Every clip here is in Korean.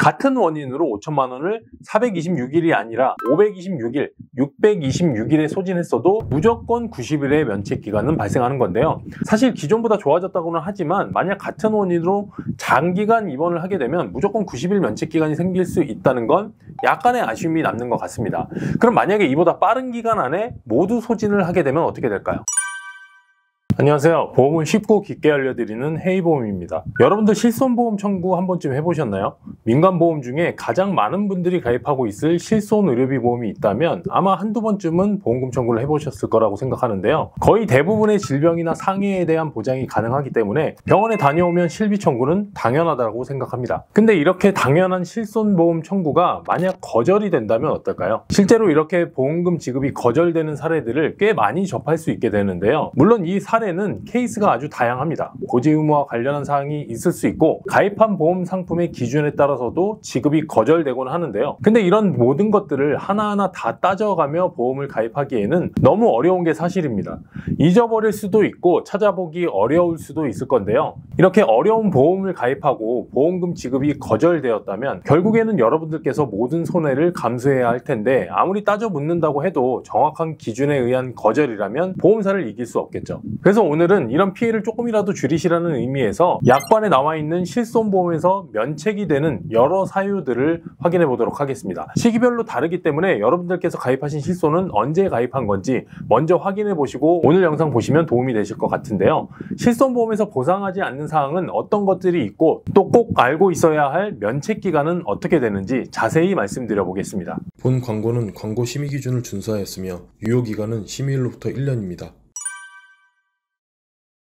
같은 원인으로 5천만 원을 426일이 아니라 526일, 626일에 소진했어도 무조건 90일의 면책기간은 발생하는 건데요. 사실 기존보다 좋아졌다고는 하지만 만약 같은 원인으로 장기간 입원을 하게 되면 무조건 90일 면책기간이 생길 수 있다는 건 약간의 아쉬움이 남는 것 같습니다. 그럼 만약에 이보다 빠른 기간 안에 모두 소진을 하게 되면 어떻게 될까요? 안녕하세요. 보험은 쉽고 깊게 알려드리는 헤이보험입니다. 여러분들 실손보험 청구 한 번쯤 해보셨나요? 민간보험 중에 가장 많은 분들이 가입하고 있을 실손의료비 보험이 있다면 아마 한두 번쯤은 보험금 청구를 해보셨을 거라고 생각하는데요. 거의 대부분의 질병이나 상해에 대한 보장이 가능하기 때문에 병원에 다녀오면 실비 청구는 당연하다고 생각합니다. 근데 이렇게 당연한 실손보험 청구가 만약 거절이 된다면 어떨까요? 실제로 이렇게 보험금 지급이 거절되는 사례들을 꽤 많이 접할 수 있게 되는데요. 물론 이 사례는 케이스가 아주 다양합니다. 고지 의무와 관련한 사항이 있을 수 있고 가입한 보험 상품의 기준에 따라서도 지급이 거절되곤 하는데요. 근데 이런 모든 것들을 하나하나 다 따져가며 보험을 가입하기에는 너무 어려운 게 사실입니다. 잊어버릴 수도 있고 찾아보기 어려울 수도 있을 건데요. 이렇게 어려운 보험을 가입하고 보험금 지급이 거절되었다면 결국에는 여러분들께서 모든 손해를 감수해야 할 텐데 아무리 따져 묻는다고 해도 정확한 기준에 의한 거절이라면 보험사를 이길 수 없겠죠. 그래서 오늘은 이런 피해를 조금이라도 줄이시라는 의미에서 약관에 나와 있는 실손보험에서 면책이 되는 여러 사유들을 확인해 보도록 하겠습니다. 시기별로 다르기 때문에 여러분들께서 가입하신 실손은 언제 가입한 건지 먼저 확인해 보시고 오늘 영상 보시면 도움이 되실 것 같은데요. 실손보험에서 보상하지 않는 사항은 어떤 것들이 있고 또 꼭 알고 있어야 할 면책기간은 어떻게 되는지 자세히 말씀드려 보겠습니다. 본 광고는 광고 심의 기준을 준수하였으며 유효기간은 심의일로부터 1년입니다.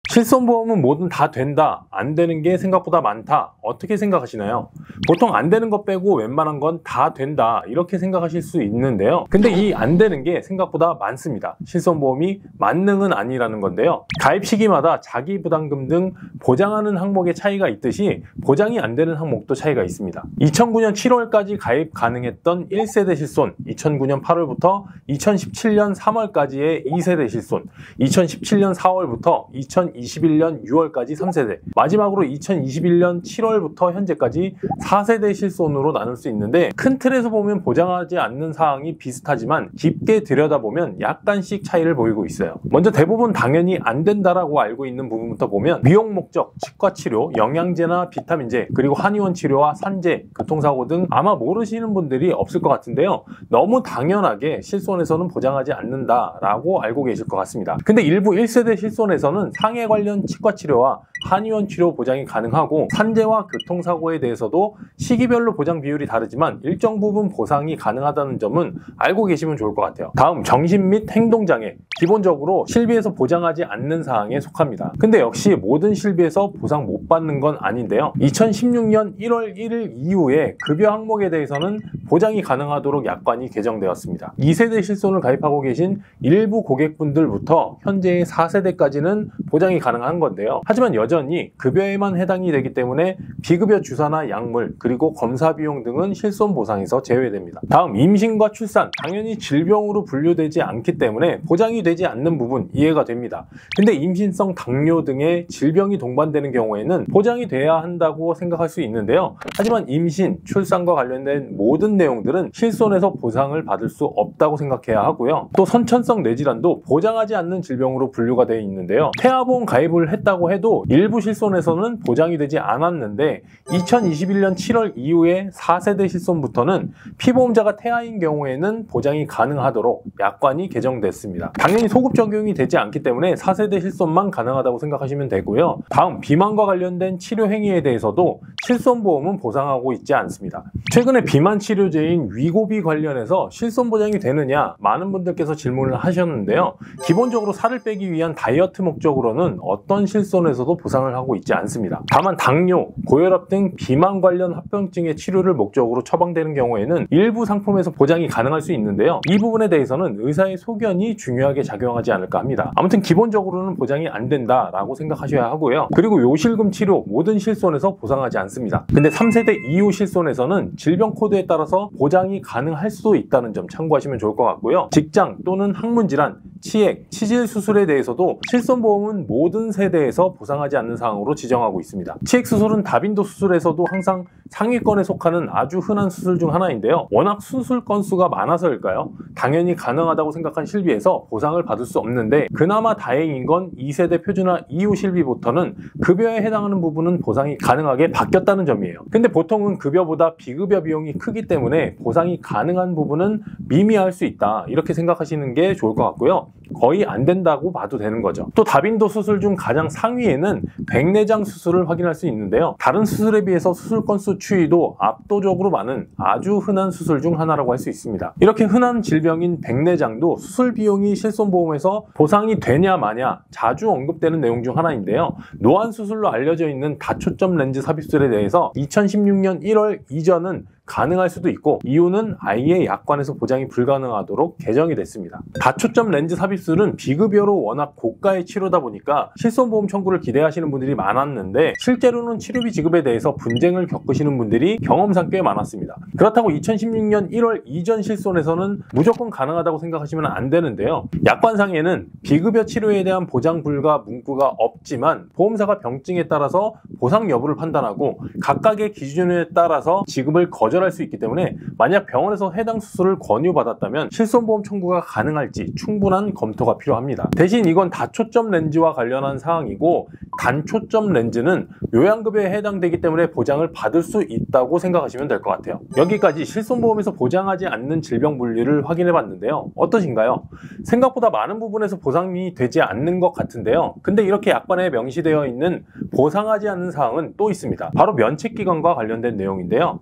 실손보험은 뭐든 다 된다, 안 되는 게 생각보다 많다, 어떻게 생각하시나요? 보통 안 되는 것 빼고 웬만한 건 다 된다 이렇게 생각하실 수 있는데요. 근데 이 안 되는 게 생각보다 많습니다. 실손보험이 만능은 아니라는 건데요. 가입 시기마다 자기 부담금 등 보장하는 항목의 차이가 있듯이 보장이 안 되는 항목도 차이가 있습니다. 2009년 7월까지 가입 가능했던 1세대 실손, 2009년 8월부터 2017년 3월까지의 2세대 실손, 2017년 4월부터 2021년 6월까지 3세대, 마지막으로 2021년 7월부터 현재까지 4세대 실손으로 나눌 수 있는데 큰 틀에서 보면 보장하지 않는 사항이 비슷하지만 깊게 들여다보면 약간씩 차이를 보이고 있어요. 먼저 대부분 당연히 안 된다라고 알고 있는 부분부터 보면 미용 목적, 치과치료, 영양제나 비타민제, 그리고 한의원 치료와 산재, 교통사고 등 아마 모르시는 분들이 없을 것 같은데요. 너무 당연하게 실손에서는 보장하지 않는다라고 알고 계실 것 같습니다. 근데 일부 1세대 실손에서는 상해 관련 치과치료와 한의원 치료 보장이 가능하고 산재와 교통사고에 대해서도 시기별로 보장 비율이 다르지만 일정 부분 보상이 가능하다는 점은 알고 계시면 좋을 것 같아요. 다음, 정신 및 행동장애. 기본적으로 실비에서 보장하지 않는 사항에 속합니다. 근데 역시 모든 실비에서 보상 못 받는 건 아닌데요. 2016년 1월 1일 이후에 급여 항목에 대해서는 보장이 가능하도록 약관이 개정되었습니다. 2세대 실손을 가입하고 계신 일부 고객분들부터 현재의 4세대까지는 보장이 가능한 건데요. 하지만 여전히 급여에만 해당이 되기 때문에 비급여 주사나 약물, 그리고 검사 비용 등은 실손 보상에서 제외됩니다. 다음, 임신과 출산. 당연히 질병으로 분류되지 않기 때문에 보장이 되지 않는 부분 이해가 됩니다. 근데 임신성 당뇨 등의 질병이 동반되는 경우에는 보장이 돼야 한다고 생각할 수 있는데요. 하지만 임신, 출산과 관련된 모든 내용들은 실손에서 보상을 받을 수 없다고 생각해야 하고요. 또 선천성 뇌질환도 보장하지 않는 질병으로 분류가 되어 있는데요. 태아보험 가입을 했다고 해도 일부 실손에서는 보장이 되지 않았는데 2021년 7월 이후에 4세대 실손부터는 피보험자가 태아인 경우에는 보장이 가능하도록 약관이 개정됐습니다. 당연히 소급 적용이 되지 않기 때문에 4세대 실손만 가능하다고 생각하시면 되고요. 다음, 비만과 관련된 치료 행위에 대해서도 실손보험은 보상하고 있지 않습니다. 최근에 비만 치료제인 위고비 관련해서 실손 보장이 되느냐 많은 분들께서 질문을 하셨는데요. 기본적으로 살을 빼기 위한 다이어트 목적으로는 어떤 실손에서도 보상을 하고 있지 않습니다. 다만 당뇨, 고혈압 등 비만 관련 합병증의 치료를 목적으로 처방되는 경우에는 일부 상품에서 보장이 가능할 수 있는데요. 이 부분에 대해서는 의사의 소견이 중요하게 작용하지 않을까 합니다. 아무튼 기본적으로는 보장이 안 된다라고 생각하셔야 하고요. 그리고 요실금 치료 모든 실손에서 보상하지 않습니다. 근데 3세대 이후 실손에서는 질병 코드에 따라서 보장이 가능할 수도 있다는 점 참고하시면 좋을 것 같고요. 직장 또는 항문질환, 치액, 치질 수술에 대해서도 실손보험은 모든 세대에서 보상하지 않는 사항으로 지정하고 있습니다. 치액 수술은 다빈도 수술에서도 항상 상위권에 속하는 아주 흔한 수술 중 하나인데요. 워낙 수술 건수가 많아서일까요? 당연히 가능하다고 생각한 실비에서 보상을 받을 수 없는데, 그나마 다행인 건 2세대 표준화 이후 실비부터는 급여에 해당하는 부분은 보상이 가능하게 바뀌었다는 점이에요. 근데 보통은 급여보다 비급여 비용이 크기 때문에 보상이 가능한 부분은 미미할 수 있다, 이렇게 생각하시는 게 좋을 것 같고요. 거의 안 된다고 봐도 되는 거죠. 또 다빈도 수술 중 가장 상위에는 백내장 수술을 확인할 수 있는데요. 다른 수술에 비해서 수술 건수 추이도 압도적으로 많은 아주 흔한 수술 중 하나라고 할 수 있습니다. 이렇게 흔한 질병인 백내장도 수술 비용이 실손보험에서 보상이 되냐 마냐 자주 언급되는 내용 중 하나인데요. 노안 수술로 알려져 있는 다초점 렌즈 삽입술에 대해서 2016년 1월 이전은 가능할 수도 있고, 이유는 아예 약관에서 보장이 불가능하도록 개정이 됐습니다. 다초점 렌즈 삽입술은 비급여로 워낙 고가의 치료다 보니까 실손보험 청구를 기대하시는 분들이 많았는데, 실제로는 치료비 지급에 대해서 분쟁을 겪으시는 분들이 경험상 꽤 많았습니다. 그렇다고 2016년 1월 이전 실손에서는 무조건 가능하다고 생각하시면 안 되는데요. 약관상에는 비급여 치료에 대한 보장 불가 문구가 없지만 보험사가 병증에 따라서 보상 여부를 판단하고 각각의 기준에 따라서 지급을 거절할 수 있기 때문에, 만약 병원에서 해당 수술을 권유받았다면 실손보험 청구가 가능할지 충분한 검토가 필요합니다. 대신 이건 다초점 렌즈와 관련한 사항이고, 단초점 렌즈는 요양급여에 해당되기 때문에 보장을 받을 수 있다고 생각하시면 될 것 같아요. 여기까지 실손보험에서 보장하지 않는 질병 분류를 확인해 봤는데요. 어떠신가요? 생각보다 많은 부분에서 보상이 되지 않는 것 같은데요. 근데 이렇게 약관에 명시되어 있는 보상하지 않는 사항은 또 있습니다. 바로 면책기간과 관련된 내용인데요.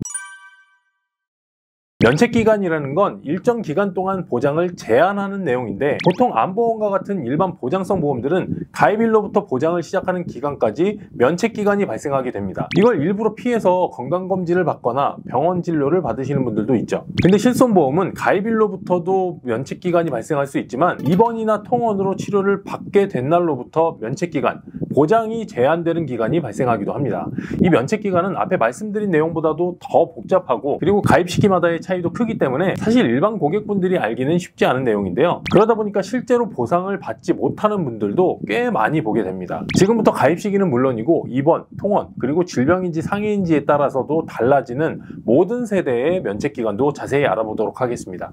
면책기간이라는 건 일정 기간 동안 보장을 제한하는 내용인데, 보통 암보험과 같은 일반 보장성 보험들은 가입일로부터 보장을 시작하는 기간까지 면책기간이 발생하게 됩니다. 이걸 일부러 피해서 건강검진을 받거나 병원 진료를 받으시는 분들도 있죠. 근데 실손보험은 가입일로부터도 면책기간이 발생할 수 있지만, 입원이나 통원으로 치료를 받게 된 날로부터 면책기간, 보장이 제한되는 기간이 발생하기도 합니다. 이 면책기간은 앞에 말씀드린 내용보다도 더 복잡하고, 그리고 가입시기마다의 차이도 크기 때문에 사실 일반 고객분들이 알기는 쉽지 않은 내용인데요. 그러다 보니까 실제로 보상을 받지 못하는 분들도 꽤 많이 보게 됩니다. 지금부터 가입 시기는 물론이고 입원, 통원, 그리고 질병인지 상해인지에 따라서도 달라지는 모든 세대의 면책기간도 자세히 알아보도록 하겠습니다.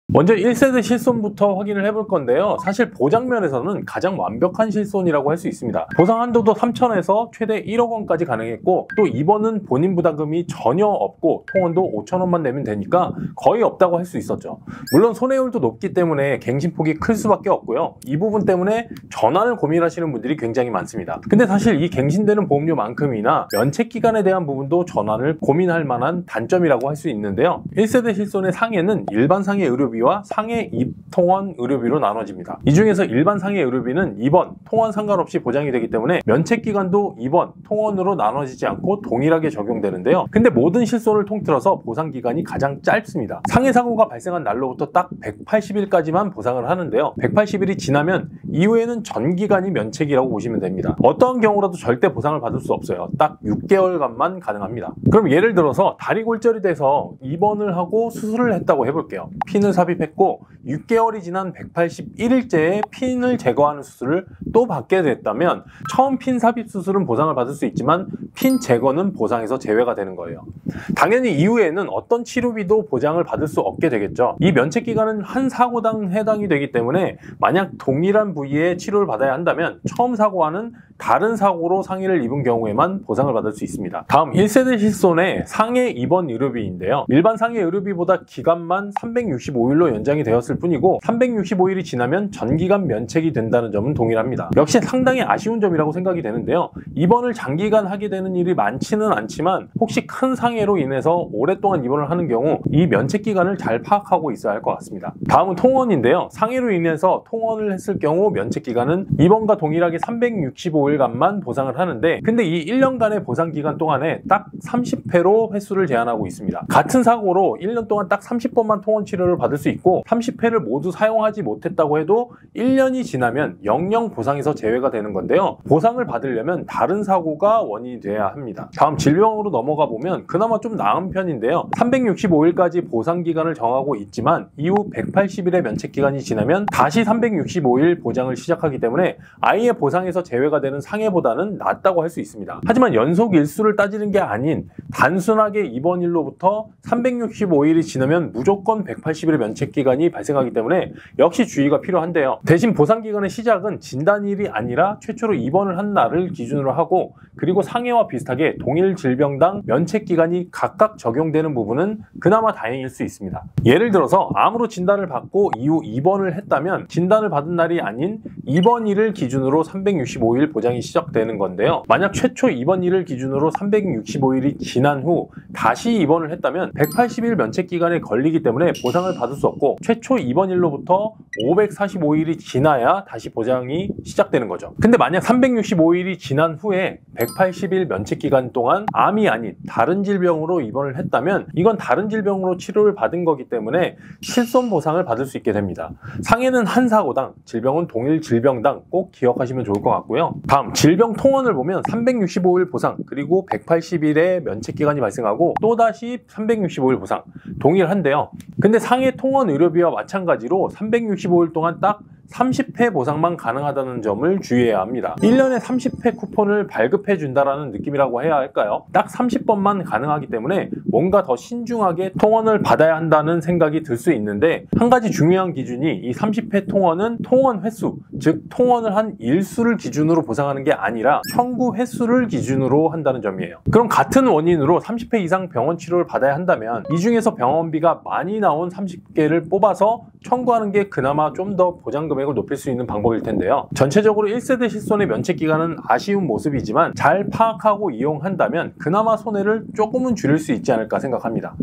먼저 1세대 실손부터 확인을 해볼 건데요. 사실 보장면에서는 가장 완벽한 실손이라고 할 수 있습니다. 보상 한도도 3천에서 최대 1억 원까지 가능했고, 또 입원은 본인 부담금이 전혀 없고 통원도 5천 원만 내면 되니까 거의 없다고 할 수 있었죠. 물론 손해율도 높기 때문에 갱신폭이 클 수밖에 없고요. 이 부분 때문에 전환을 고민하시는 분들이 굉장히 많습니다. 근데 사실 이 갱신되는 보험료만큼이나 면책기간에 대한 부분도 전환을 고민할 만한 단점이라고 할 수 있는데요. 1세대 실손의 상해는 일반 상해 의료비 와 상해 입통원 의료비로 나눠집니다. 이 중에서 일반 상해 의료비는 입원, 통원 상관없이 보장이 되기 때문에 면책기간도 입원, 통원으로 나눠지지 않고 동일하게 적용되는데요. 근데 모든 실손을 통틀어서 보상기간이 가장 짧습니다. 상해 사고가 발생한 날로부터 딱 180일까지만 보상을 하는데요. 180일이 지나면 이후에는 전 기간이 면책이라고 보시면 됩니다. 어떠한 경우라도 절대 보상을 받을 수 없어요. 딱 6개월간만 가능합니다. 그럼 예를 들어서 다리 골절이 돼서 입원을 하고 수술을 했다고 해볼게요. 핀을 삽입했고 6개월이 지난 181일째에 핀을 제거하는 수술을 또 받게 됐다면, 처음 핀 삽입 수술은 보상을 받을 수 있지만 핀 제거는 보상에서 제외가 되는 거예요. 당연히 이후에는 어떤 치료비도 보장을 받을 수 없게 되겠죠. 이 면책기간은 한 사고당 해당이 되기 때문에 만약 동일한 부위의 치료를 받아야 한다면 처음 사고와는 다른 사고로 상해를 입은 경우에만 보상을 받을 수 있습니다. 다음 1세대 실손의 상해 입원 의료비인데요. 일반 상해 의료비보다 기간만 365일로 연장이 되었을 뿐이고 365일이 지나면 전기간 면책이 된다는 점은 동일합니다. 역시 상당히 아쉬운 점이라고 생각이 되는데요. 입원을 장기간 하게 되는 일이 많지는 않지만 혹시 큰 상해로 인해서 오랫동안 입원을 하는 경우 이 면책기간을 잘 파악하고 있어야 할 것 같습니다. 다음은 통원인데요. 상해로 인해서 통원을 했을 경우 면책기간은 입원과 동일하게 365일간만 보상을 하는데, 근데 이 1년간의 보상기간 동안에 딱 30회로 횟수를 제한하고 있습니다. 같은 사고로 1년 동안 딱 30번만 통원 치료를 받을 수 있고 30회를 모두 사용하지 못했다고 해도 1년이 지나면 영영 보상에서 제외가 되는 건데요. 보상을 받으려면 다른 사고가 원인이 돼야 합니다. 다음 질병으로 넘어가 보면 그나마 좀 나은 편인데요. 365일까지 보상기간을 정하고 있지만 이후 180일의 면책기간이 지나면 다시 365일 보장을 시작하기 때문에 아예 보상에서 제외가 되는 적용되는 상해보다는 낫다고 할 수 있습니다. 하지만 연속 일수를 따지는 게 아닌 단순하게 입원일로부터 365일이 지나면 무조건 180일의 면책기간이 발생하기 때문에 역시 주의가 필요한데요. 대신 보상기간의 시작은 진단일이 아니라 최초로 입원을 한 날을 기준으로 하고, 그리고 상해와 비슷하게 동일 질병당 면책기간이 각각 적용되는 부분은 그나마 다행일 수 있습니다. 예를 들어서 암으로 진단을 받고 이후 입원을 했다면 진단을 받은 날이 아닌 입원일을 기준으로 365일 보장이 시작되는 건데요. 만약 최초 입원일을 기준으로 365일이 지난 후 다시 입원을 했다면 180일 면책기간에 걸리기 때문에 보상을 받을 수 없고, 최초 입원일로부터 545일이 지나야 다시 보장이 시작되는 거죠. 근데 만약 365일이 지난 후에 180일 면책기간 동안 암이 아닌 다른 질병으로 입원을 했다면 이건 다른 질병으로 치료를 받은 거기 때문에 실손 보상을 받을 수 있게 됩니다. 상해는 한 사고당, 질병은 동일 질병당 꼭 기억하시면 좋을 것 같고요. 다음, 질병 통원을 보면 365일 보상 그리고 180일의 면책기간이 발생하고 또다시 365일 보상 동일한데요. 근데 상해 통원 의료비와 마찬가지로 365일 동안 딱 30회 보상만 가능하다는 점을 주의해야 합니다. 1년에 30회 쿠폰을 발급해 준다라는 느낌이라고 해야 할까요? 딱 30번만 가능하기 때문에 뭔가 더 신중하게 통원을 받아야 한다는 생각이 들 수 있는데, 한 가지 중요한 기준이 이 30회 통원은 통원 횟수, 즉 통원을 한 일수를 기준으로 보상하는 게 아니라 청구 횟수를 기준으로 한다는 점이에요. 그럼 같은 원인으로 30회 이상 병원 치료를 받아야 한다면 이 중에서 병원비가 많이 나온 30개를 뽑아서 청구하는 게 그나마 좀 더 보장 금액을 높일 수 있는 방법일 텐데요. 전체적으로 1세대 실손의 면책기간은 아쉬운 모습이지만 잘 파악하고 이용한다면 그나마 손해를 조금은 줄일 수 있지 않을까 생각합니다.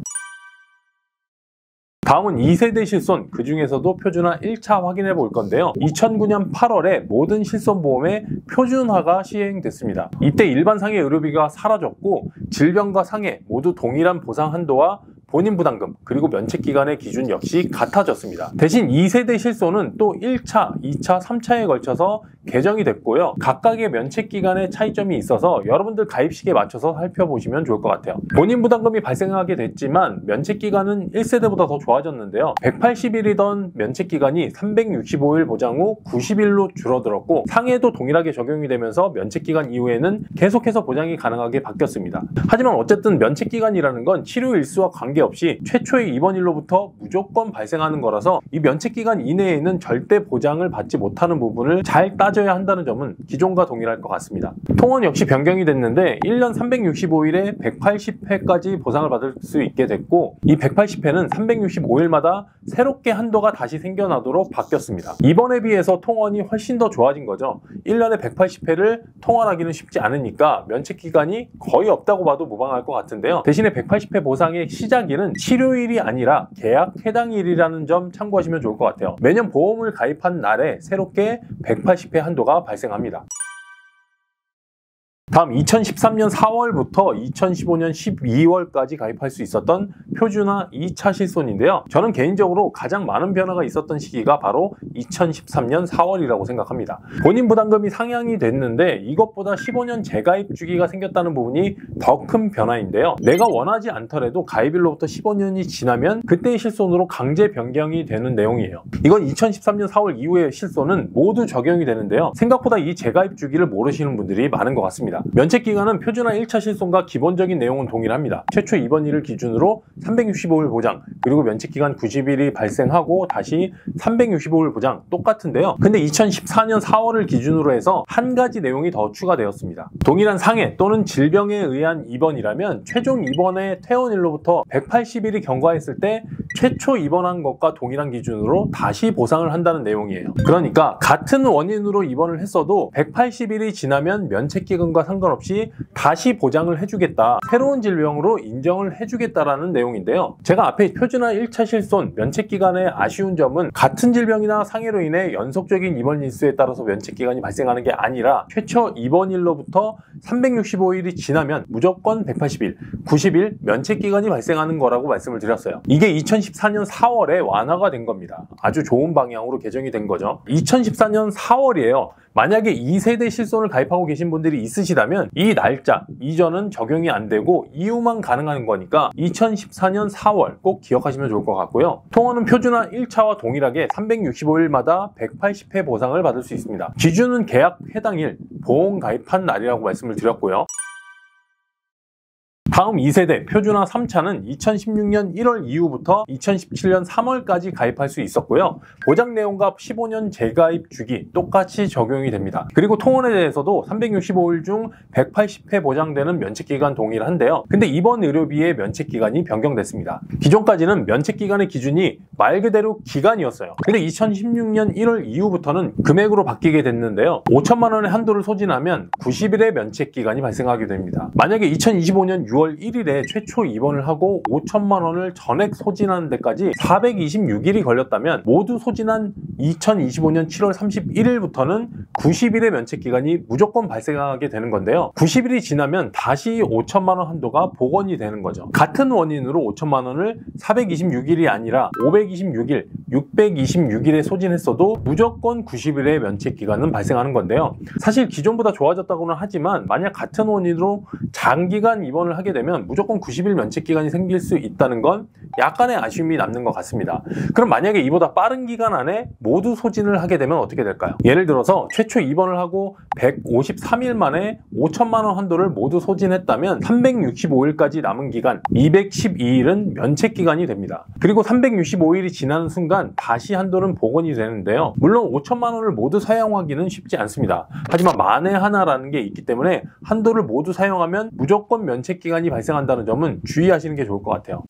다음은 2세대 실손, 그 중에서도 표준화 1차 확인해 볼 건데요. 2009년 8월에 모든 실손보험의 표준화가 시행됐습니다. 이때 일반 상해 의료비가 사라졌고 질병과 상해 모두 동일한 보상 한도와 본인 부담금 그리고 면책기간의 기준 역시 같아졌습니다. 대신 2세대 실손은 또 1차, 2차, 3차에 걸쳐서 개정이 됐고요. 각각의 면책기간의 차이점이 있어서 여러분들 가입식에 맞춰서 살펴보시면 좋을 것 같아요. 본인 부담금이 발생하게 됐지만 면책기간은 1세대보다 더 좋아졌는데요. 180일이던 면책기간이 365일 보장 후 90일로 줄어들었고, 상해도 동일하게 적용이 되면서 면책기간 이후에는 계속해서 보장이 가능하게 바뀌었습니다. 하지만 어쨌든 면책기간이라는 건 치료 일수와 관계없이 최초의 입원일로부터 무조건 발생하는 거라서 이 면책기간 이내에는 절대 보장을 받지 못하는 부분을 잘 따져야 한다는 점은 기존과 동일할 것 같습니다. 통원 역시 변경이 됐는데 1년 365일에 180회까지 보상을 받을 수 있게 됐고, 이 180회는 365일마다 새롭게 한도가 다시 생겨나도록 바뀌었습니다. 이번에 비해서 통원이 훨씬 더 좋아진 거죠. 1년에 180회를 통원하기는 쉽지 않으니까 면책기간이 거의 없다고 봐도 무방할 것 같은데요. 대신에 180회 보상의 시작일은 치료일이 아니라 계약 해당일이라는 점 참고하시면 좋을 것 같아요. 매년 보험을 가입한 날에 새롭게 180회 한도가 발생합니다. 다음 2013년 4월부터 2015년 12월까지 가입할 수 있었던 표준화 2차 실손인데요. 저는 개인적으로 가장 많은 변화가 있었던 시기가 바로 2013년 4월이라고 생각합니다. 본인 부담금이 상향이 됐는데 이것보다 15년 재가입 주기가 생겼다는 부분이 더 큰 변화인데요. 내가 원하지 않더라도 가입일로부터 15년이 지나면 그때의 실손으로 강제 변경이 되는 내용이에요. 이건 2013년 4월 이후의 실손은 모두 적용이 되는데요. 생각보다 이 재가입 주기를 모르시는 분들이 많은 것 같습니다. 면책기간은 표준화 1차 실손과 기본적인 내용은 동일합니다. 최초 입원일을 기준으로 365일 보장, 그리고 면책기간 90일이 발생하고 다시 365일 보장 똑같은데요. 근데 2014년 4월을 기준으로 해서 한 가지 내용이 더 추가되었습니다. 동일한 상해 또는 질병에 의한 입원이라면 최종 입원의 퇴원일로부터 180일이 경과했을 때 최초 입원한 것과 동일한 기준으로 다시 보상을 한다는 내용이에요. 그러니까 같은 원인으로 입원을 했어도 180일이 지나면 면책기간과 상관없이 다시 보장을 해주겠다, 새로운 질병으로 인정을 해주겠다라는 내용인데요. 제가 앞에 표준화 1차 실손, 면책기간의 아쉬운 점은 같은 질병이나 상해로 인해 연속적인 입원 일수에 따라서 면책기간이 발생하는 게 아니라 최초 입원일로부터 365일이 지나면 무조건 180일, 90일 면책기간이 발생하는 거라고 말씀을 드렸어요. 이게 2014년 4월에 완화가 된 겁니다. 아주 좋은 방향으로 개정이 된 거죠. 2014년 4월이에요. 만약에 2세대 실손을 가입하고 계신 분들이 있으시다면 이 날짜 이전은 적용이 안 되고 이후만 가능한 거니까 2014년 4월 꼭 기억하시면 좋을 것 같고요. 통원은 표준화 1차와 동일하게 365일마다 180회 보상을 받을 수 있습니다. 기준은 계약 해당일, 보험 가입한 날이라고 말씀을 드렸고요. 다음 2세대 표준화 3차는 2016년 1월 이후부터 2017년 3월까지 가입할 수 있었고요. 보장 내용과 15년 재가입 주기 똑같이 적용이 됩니다. 그리고 통원에 대해서도 365일 중 180회 보장되는 면책기간 동일한데요. 근데 이번 의료비의 면책기간이 변경됐습니다. 기존까지는 면책기간의 기준이 말 그대로 기간이었어요. 근데 2016년 1월 이후부터는 금액으로 바뀌게 됐는데요. 5천만 원의 한도를 소진하면 90일의 면책기간이 발생하게 됩니다. 만약에 2025년 6월 1일에 최초 입원을 하고 5천만 원을 전액 소진하는 데까지 426일이 걸렸다면 모두 소진한 2025년 7월 31일부터는 90일의 면책기간이 무조건 발생하게 되는 건데요. 90일이 지나면 다시 5천만 원 한도가 복원이 되는 거죠. 같은 원인으로 5천만 원을 426일이 아니라 526일, 626일에 소진했어도 무조건 90일의 면책기간은 발생하는 건데요. 사실 기존보다 좋아졌다고는 하지만 만약 같은 원인으로 장기간 입원을 하게 되면 무조건 90일 면책기간이 생길 수 있다는 건 약간의 아쉬움이 남는 것 같습니다. 그럼 만약에 이보다 빠른 기간 안에 모두 소진을 하게 되면 어떻게 될까요? 예를 들어서 최초 입원을 하고 153일 만에 5천만 원 한도를 모두 소진했다면 365일까지 남은 기간 212일은 면책기간이 됩니다. 그리고 365일이 지나는 순간 다시 한도는 복원이 되는데요. 물론 5천만 원을 모두 사용하기는 쉽지 않습니다. 하지만 만에 하나라는 게 있기 때문에 한도를 모두 사용하면 무조건 면책기간이 발생한다는 점은 주의하시는 게 좋을 것 같아요.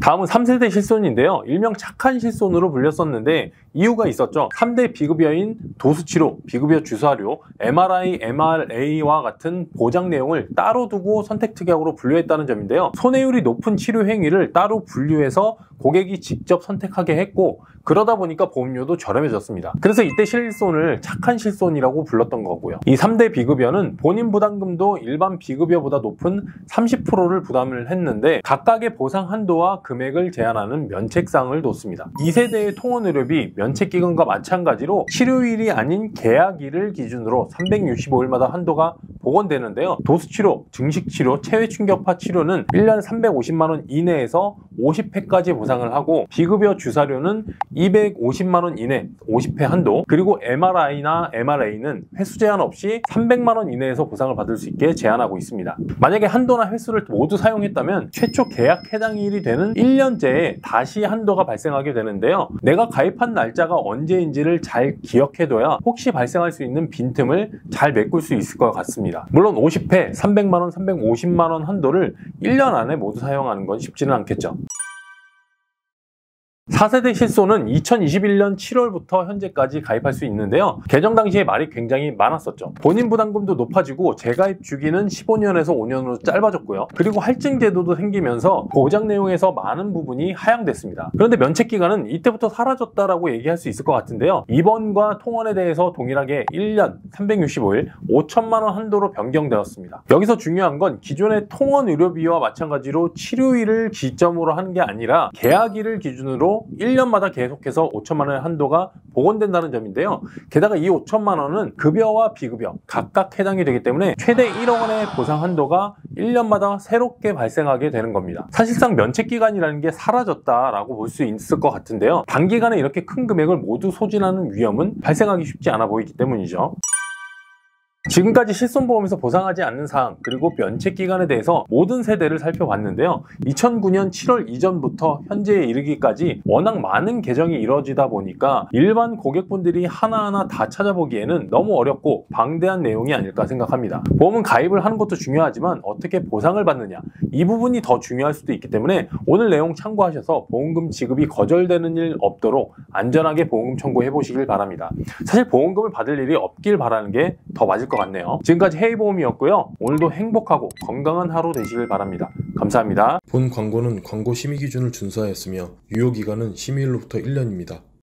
다음은 3세대 실손인데요. 일명 착한 실손으로 불렸었는데 이유가 있었죠. 3대 비급여인 도수치료, 비급여 주사료, MRI, MRA와 같은 보장 내용을 따로 두고 선택특약으로 분류했다는 점인데요. 손해율이 높은 치료 행위를 따로 분류해서 고객이 직접 선택하게 했고 그러다 보니까 보험료도 저렴해졌습니다. 그래서 이때 실손을 착한 실손이라고 불렀던 거고요. 이 3대 비급여는 본인 부담금도 일반 비급여보다 높은 30%를 부담을 했는데 각각의 보상 한도와 금액을 제한하는 면책사항을 뒀습니다. 2세대의 통원의료비 면책기간과 마찬가지로 치료일이 아닌 계약일을 기준으로 365일마다 한도가 복원되는데요. 도수치료, 증식치료, 체외충격파 치료는 1년 350만 원 이내에서 50회까지 보상을 하고 비급여 주사료는 250만 원 이내 50회 한도, 그리고 MRI나 MRA는 횟수 제한 없이 300만 원 이내에서 보상을 받을 수 있게 제한하고 있습니다. 만약에 한도나 횟수를 모두 사용했다면 최초 계약 해당일이 되는 1년째에 다시 한도가 발생하게 되는데요. 내가 가입한 날짜가 언제인지를 잘 기억해둬야 혹시 발생할 수 있는 빈틈을 잘 메꿀 수 있을 것 같습니다. 물론 50회, 300만 원, 350만 원 한도를 1년 안에 모두 사용하는 건 쉽지는 않겠죠. 4세대 실손은 2021년 7월부터 현재까지 가입할 수 있는데요. 개정 당시에 말이 굉장히 많았었죠. 본인 부담금도 높아지고 재가입 주기는 15년에서 5년으로 짧아졌고요. 그리고 할증 제도도 생기면서 보장 내용에서 많은 부분이 하향됐습니다. 그런데 면책기간은 이때부터 사라졌다라고 얘기할 수 있을 것 같은데요. 입원과 통원에 대해서 동일하게 1년 365일 5천만 원 한도로 변경되었습니다. 여기서 중요한 건 기존의 통원 의료비와 마찬가지로 치료일을 기점으로 하는 게 아니라 계약일을 기준으로 1년마다 계속해서 5천만 원의 한도가 복원된다는 점인데요. 게다가 이 5천만 원은 급여와 비급여 각각 해당이 되기 때문에 최대 1억 원의 보상 한도가 1년마다 새롭게 발생하게 되는 겁니다. 사실상 면책기간이라는 게 사라졌다라고 볼 수 있을 것 같은데요. 단기간에 이렇게 큰 금액을 모두 소진하는 위험은 발생하기 쉽지 않아 보이기 때문이죠. 지금까지 실손보험에서 보상하지 않는 사항 그리고 면책기간에 대해서 모든 세대를 살펴봤는데요. 2009년 7월 이전부터 현재에 이르기까지 워낙 많은 개정이 이루어지다 보니까 일반 고객분들이 하나하나 다 찾아보기에는 너무 어렵고 방대한 내용이 아닐까 생각합니다. 보험은 가입을 하는 것도 중요하지만 어떻게 보상을 받느냐 이 부분이 더 중요할 수도 있기 때문에 오늘 내용 참고하셔서 보험금 지급이 거절되는 일 없도록 안전하게 보험금 청구해 보시길 바랍니다. 사실 보험금을 받을 일이 없길 바라는 게 더 맞을 것 같네요. 지금까지 헤이보험이었고요. 오늘도 행복하고 건강한 하루 되시길 바랍니다. 감사합니다. 본 광고는 광고 심의 기준을 준수하였으며 유효기간은 심의일로부터 1년입니다.